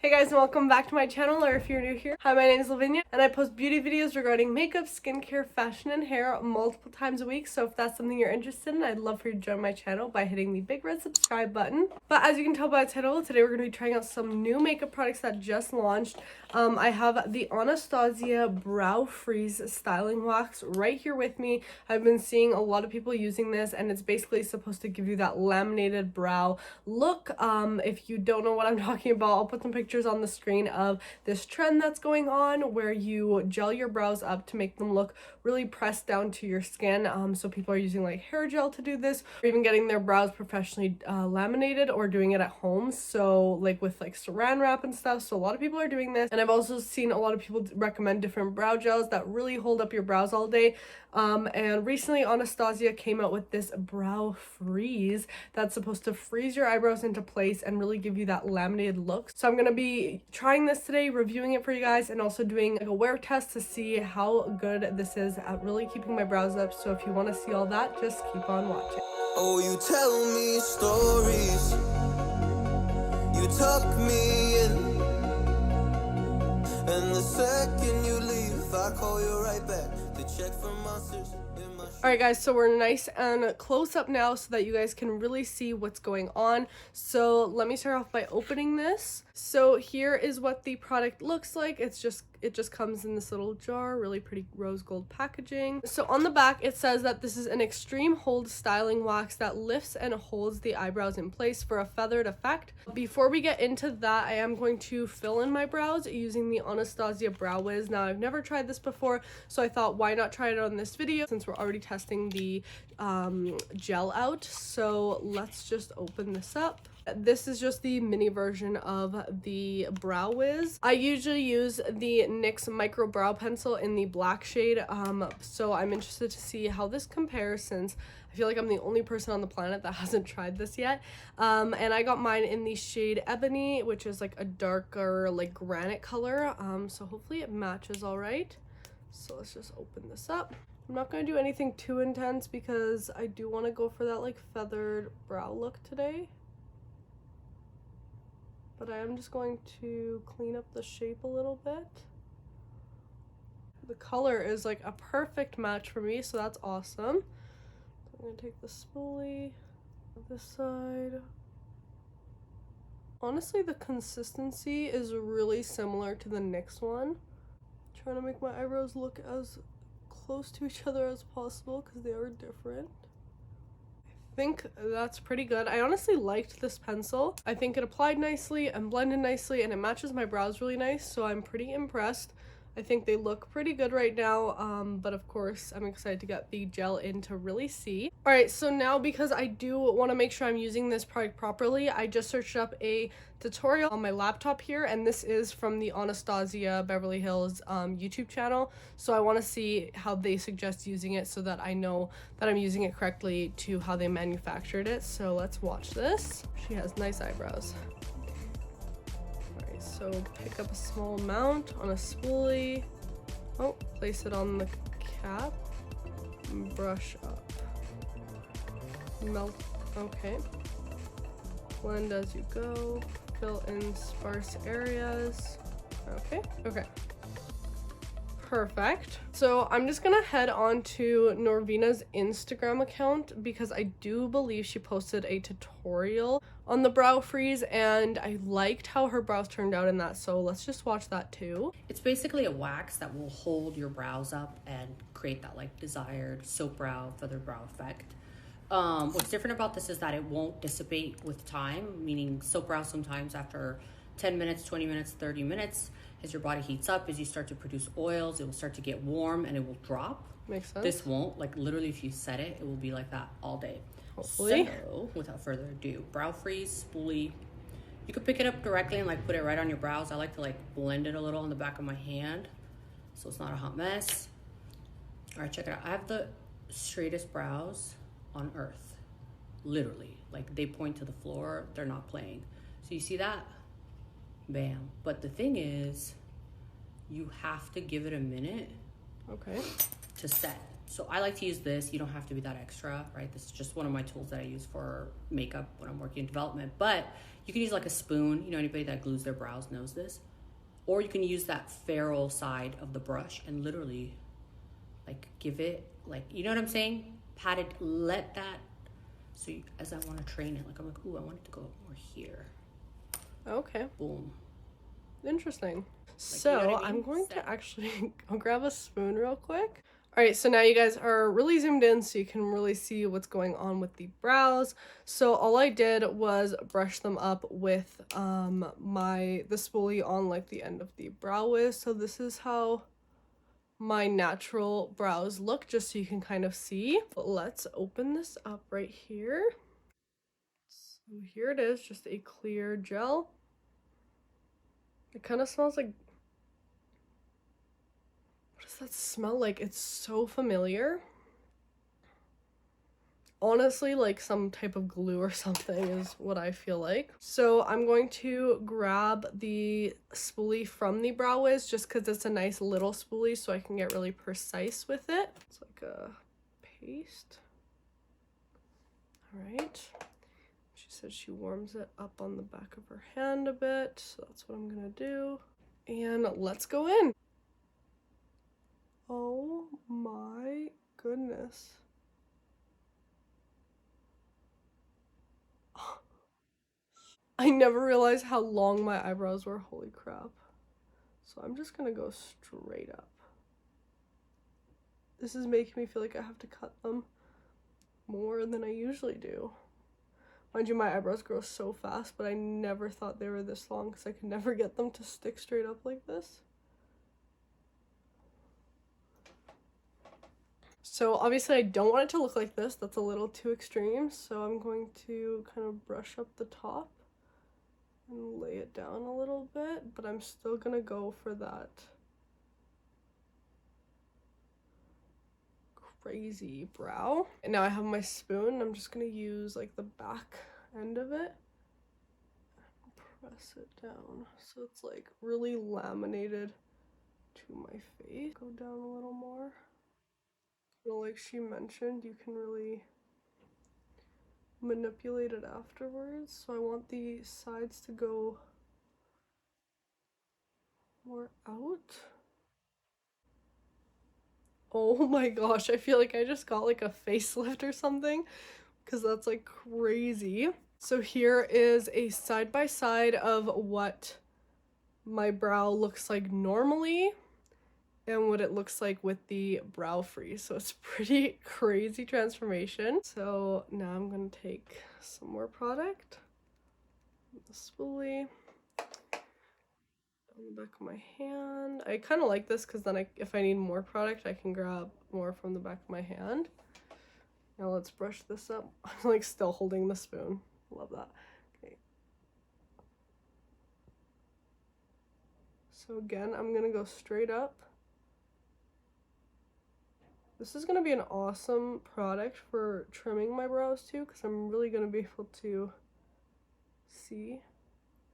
Hey guys, and welcome back to my channel, or if you're new here, hi, my name is Lavinia, and I post beauty videos regarding makeup, skincare, fashion, and hair multiple times a week. So if that's something you're interested in, I'd love for you to join my channel by hitting the big red subscribe button. But as you can tell by the title, today we're going to be trying out some new makeup products that just launched. I have the Anastasia Brow Freeze Styling Wax right here with me. I've been seeing a lot of people using this, and it's basically supposed to give you that laminated brow look. If you don't know what I'm talking about, I'll put some pictures on the screen of this trend that's going on where you gel your brows up to make them look really pressed down to your skin. So people are using like hair gel to do this, or even getting their brows professionally laminated or doing it at home, so like with like saran wrap and stuff. So a lot of people are doing this, and I've also seen a lot of people recommend different brow gels that really hold up your brows all day. And recently Anastasia came out with this brow freeze that's supposed to freeze your eyebrows into place and really give you that laminated look. So I'm gonna be trying this today, reviewing it for you guys, and also doing like a wear test to see how good this is at really keeping my brows up. So if you want to see all that, just keep on watching. Oh, you tell me stories, you tuck me in, and the second you leave, I call you right back to check for monsters in my... Alright guys, so we're nice and close up now so that you guys can really see what's going on. So let me start off by opening this. So here is what the product looks like. It just comes in this little jar, really pretty rose gold packaging. So on the back it says that this is an extreme hold styling wax that lifts and holds the eyebrows in place for a feathered effect. Before we get into that, I am going to fill in my brows using the Anastasia Brow Wiz. Now I've never tried this before, so I thought why not try it on this video since we're already testing the gel out. So let's just open this up. This is just the mini version of the Brow Wiz. I usually use the NYX Micro Brow Pencil in the black shade, so I'm interested to see how this compares since I feel like I'm the only person on the planet that hasn't tried this yet. And I got mine in the shade Ebony, which is like a darker like granite color, so hopefully it matches all right. So let's just open this up. I'm not going to do anything too intense because I do want to go for that like feathered brow look today. But I am just going to clean up the shape a little bit. The color is like a perfect match for me, so that's awesome. So I'm going to take the spoolie on this side. Honestly, the consistency is really similar to the NYX one. I'm trying to make my eyebrows look as close to each other as possible because they are different. I think that's pretty good. I honestly liked this pencil. I think it applied nicely and blended nicely, and it matches my brows really nice, so I'm pretty impressed. I think they look pretty good right now, but of course I'm excited to get the gel in to really see. Alright, so now because I do want to make sure I'm using this product properly, I just searched up a tutorial on my laptop here, and this is from the Anastasia Beverly Hills YouTube channel. So I want to see how they suggest using it so that I know that I'm using it correctly to how they manufactured it. So let's watch this. She has nice eyebrows. So pick up a small amount on a spoolie. Oh, place it on the cap. And brush up. Melt. Okay. Blend as you go. Fill in sparse areas. Okay. Okay. Perfect. So I'm just gonna head on to Norvina's Instagram account because I do believe she posted a tutorial on the brow freeze, and I liked how her brows turned out in that, so let's just watch that too. It's basically a wax that will hold your brows up and create that like desired soap brow, feather brow effect. What's different about this is that it won't dissipate with time, meaning soap brows sometimes after 10 minutes, 20 minutes, 30 minutes, as your body heats up, as you start to produce oils, it will start to get warm and it will drop. Makes sense. This won't. Like literally if you set it, it will be like that all day. Hopefully. So without further ado, brow freeze, spoolie. You could pick it up directly and like put it right on your brows. I like to like blend it a little on the back of my hand so it's not a hot mess. All right, check it out. I have the straightest brows on earth, literally. Like they point to the floor, they're not playing. So you see that? Bam. But the thing is, you have to give it a minute Okay. to set. So I like to use this. You don't have to be that extra, right? This is just one of my tools that I use for makeup when I'm working in development. But you can use like a spoon. You know, anybody that glues their brows knows this. Or you can use that ferrule side of the brush and literally like give it, like, you know what I'm saying? Pat it, let that, so you, as I want to train it, like I'm like, ooh, I want it to go up more here. Okay. Boom. Interesting. So you know what I mean? I'm going to actually go grab a spoon real quick. All right, so now you guys are really zoomed in so you can really see what's going on with the brows. So all I did was brush them up with the spoolie on like the end of the brow wiz. So this is how my natural brows look, just so you can kind of see. But let's open this up right here. So here it is, just a clear gel. It kind of smells like, what does that smell like? It's so familiar. Honestly, like some type of glue or something is what I feel like. So I'm going to grab the spoolie from the Brow Wiz just because it's a nice little spoolie so I can get really precise with it. It's like a paste. All right. She said she warms it up on the back of her hand a bit, so that's what I'm gonna do. And let's go in. Oh my goodness. I never realized how long my eyebrows were, holy crap. So I'm just gonna go straight up. This is making me feel like I have to cut them more than I usually do. Mind you, my eyebrows grow so fast, but I never thought they were this long because I could never get them to stick straight up like this. So obviously I don't want it to look like this. That's a little too extreme. So I'm going to kind of brush up the top and lay it down a little bit, but I'm still gonna go for that crazy brow. And now I have my spoon. I'm just gonna use like the back end of it and press it down so it's like really laminated to my face. Go down a little more. Well, like she mentioned, you can really manipulate it afterwards. So I want the sides to go more out. Oh my gosh, I feel like I just got like a facelift or something because that's like crazy. So here is a side by side of what my brow looks like normally and what it looks like with the brow freeze. So it's pretty crazy transformation. So now I'm gonna take some more product, the spoolie, on the back of my hand. I kind of like this because then if I need more product, I can grab more from the back of my hand. Now let's brush this up. I'm like still holding the spoon. Love that. Okay. So again, I'm gonna go straight up. This is going to be an awesome product for trimming my brows too, because I'm really going to be able to see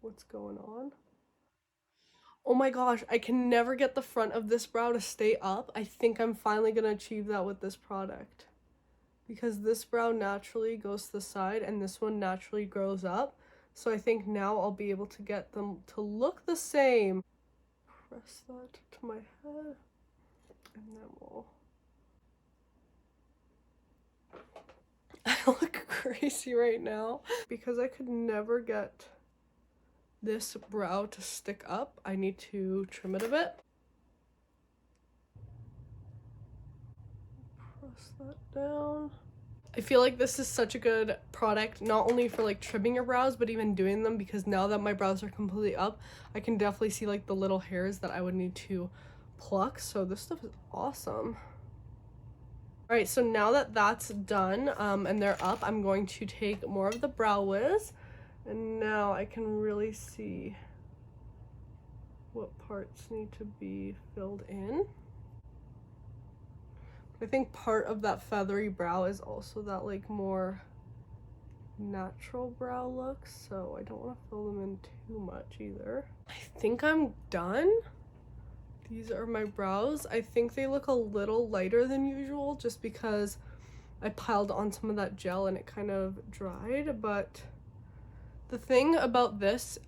what's going on. Oh my gosh, I can never get the front of this brow to stay up. I think I'm finally going to achieve that with this product. Because this brow naturally goes to the side and this one naturally grows up. So I think now I'll be able to get them to look the same. Press that to my head and then we'll... I look crazy right now because I could never get this brow to stick up. I need to trim it a bit. Press that down. I feel like this is such a good product, not only for like trimming your brows, but even doing them, because now that my brows are completely up, I can definitely see like the little hairs that I would need to pluck. So this stuff is awesome. All right, so now that that's done and they're up, I'm going to take more of the Brow Wiz, and now I can really see what parts need to be filled in. I think part of that feathery brow is also that like more natural brow look, so I don't want to fill them in too much either. I think I'm done. These are my brows. I think they look a little lighter than usual just because I piled on some of that gel and it kind of dried. But the thing about this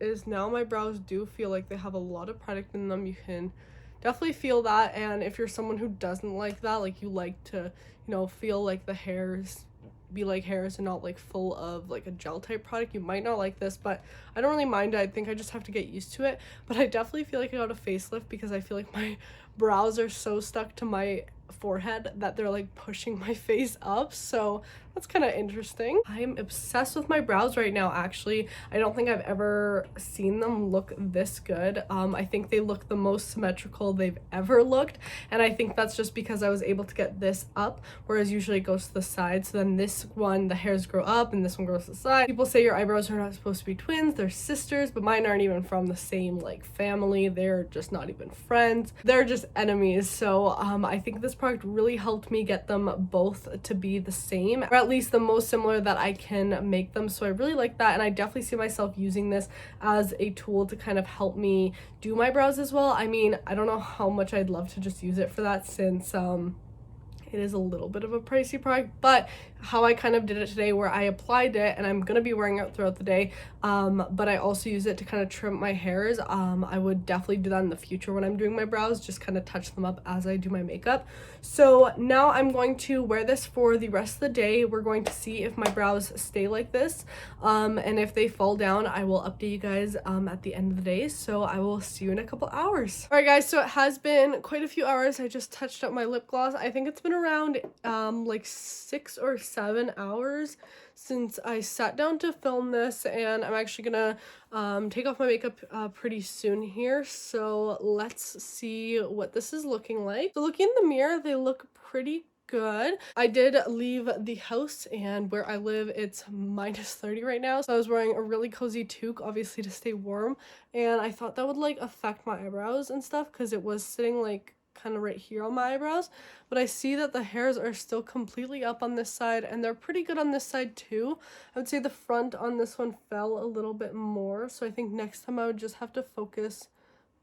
is now my brows do feel like they have a lot of product in them. You can definitely feel that, and if you're someone who doesn't like that, like you like to, you know, feel like the hairs be like hairs and not like full of like a gel type product, you might not like this, but I don't really mind it. I think I just have to get used to it. But I definitely feel like I got a facelift because I feel like my brows are so stuck to my forehead that they're like pushing my face up, so that's kind of interesting. I am obsessed with my brows right now. Actually, I don't think I've ever seen them look this good. I think they look the most symmetrical they've ever looked, and I think that's just because I was able to get this up, whereas usually it goes to the side. So then this one, the hairs grow up and this one grows to the side. People say your eyebrows are not supposed to be twins, they're sisters, but mine aren't even from the same like family. They're just not even friends, they're just enemies. So I think this product really helped me get them both to be the same, or at least the most similar that I can make them. So I really like that, and I definitely see myself using this as a tool to kind of help me do my brows as well. I mean, I don't know how much I'd love to just use it for that, since it is a little bit of a pricey product, but how I kind of did it today, where I applied it and I'm gonna be wearing it throughout the day, but I also use it to kind of trim my hairs. I would definitely do that in the future when I'm doing my brows, just kind of touch them up as I do my makeup. So now I'm going to wear this for the rest of the day. We're going to see if my brows stay like this, and if they fall down, I will update you guys at the end of the day. So I will see you in a couple hours. All right guys, so it has been quite a few hours. I just touched up my lip gloss. I think it's been around like 6 or 7 hours since I sat down to film this, and I'm actually gonna take off my makeup pretty soon here. So let's see what this is looking like. So looking in the mirror, they look pretty good. I did leave the house, and where I live it's -30 right now, so I was wearing a really cozy toque, obviously to stay warm, and I thought that would like affect my eyebrows and stuff because it was sitting like kind of right here on my eyebrows, but I see that the hairs are still completely up on this side, and they're pretty good on this side too. I would say the front on this one fell a little bit more, so I think next time I would just have to focus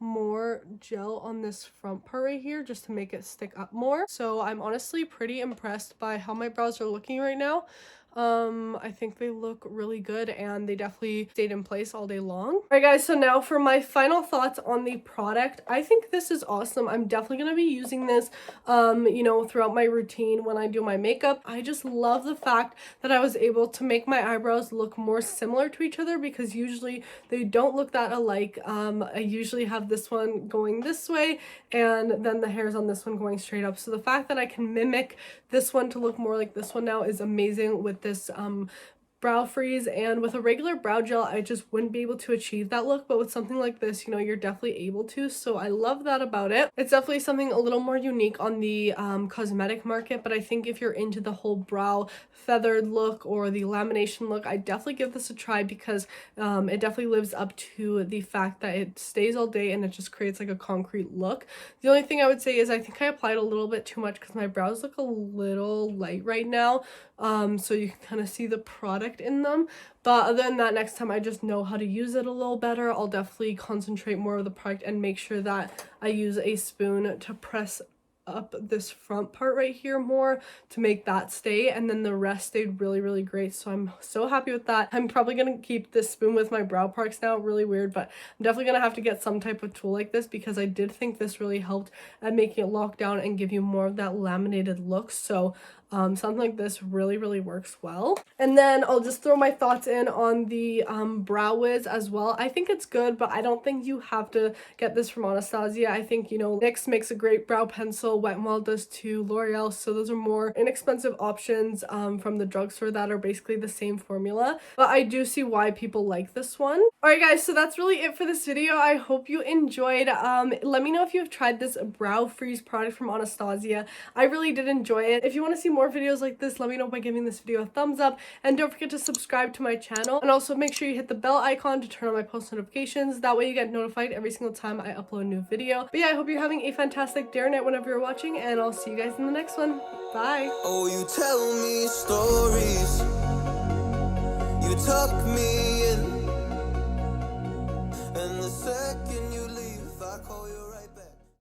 more gel on this front part right here just to make it stick up more. So I'm honestly pretty impressed by how my brows are looking right now. I think they look really good, and they definitely stayed in place all day long. Alright guys, so now for my final thoughts on the product. I think this is awesome. I'm definitely going to be using this, you know, throughout my routine when I do my makeup. I just love the fact that I was able to make my eyebrows look more similar to each other, because usually they don't look that alike. I usually have this one going this way, and then the hairs on this one going straight up. So the fact that I can mimic this one to look more like this one now is amazing with this brow freeze. And with a regular brow gel, I just wouldn't be able to achieve that look, but with something like this, you know, you're definitely able to. So I love that about it. It's definitely something a little more unique on the cosmetic market, but I think if you're into the whole brow feathered look or the lamination look, I definitely give this a try, because it definitely lives up to the fact that it stays all day and it just creates like a concrete look. The only thing I would say is I think I applied a little bit too much because my brows look a little light right now, so you can kind of see the product in them. But other than that, next time I just know how to use it a little better. I'll definitely concentrate more of the product and make sure that I use a spoon to press up this front part right here more to make that stay, and then the rest stayed really great. So I'm so happy with that. I'm probably gonna keep this spoon with my brow products now. Really weird, but I'm definitely gonna have to get some type of tool like this, because I did think this really helped at making it lock down and give you more of that laminated look. So something like this really works well. And then I'll just throw my thoughts in on the Brow Wiz as well. I think it's good, but I don't think you have to get this from Anastasia. I think, you know, NYX makes a great brow pencil, Wet n Wild does too, L'Oreal, so those are more inexpensive options from the drugstore that are basically the same formula. But I do see why people like this one. Alright guys, so that's really it for this video. I hope you enjoyed. Let me know if you've tried this brow freeze product from Anastasia. I really did enjoy it. If you want to see more videos like this, let me know by giving this video a thumbs up, and don't forget to subscribe to my channel, and also make sure you hit the bell icon to turn on my post notifications. That way you get notified every single time I upload a new video. But yeah, I hope you're having a fantastic day or night whenever you're watching, and I'll see you guys in the next one. Bye. Oh, you tell me stories, you tuck me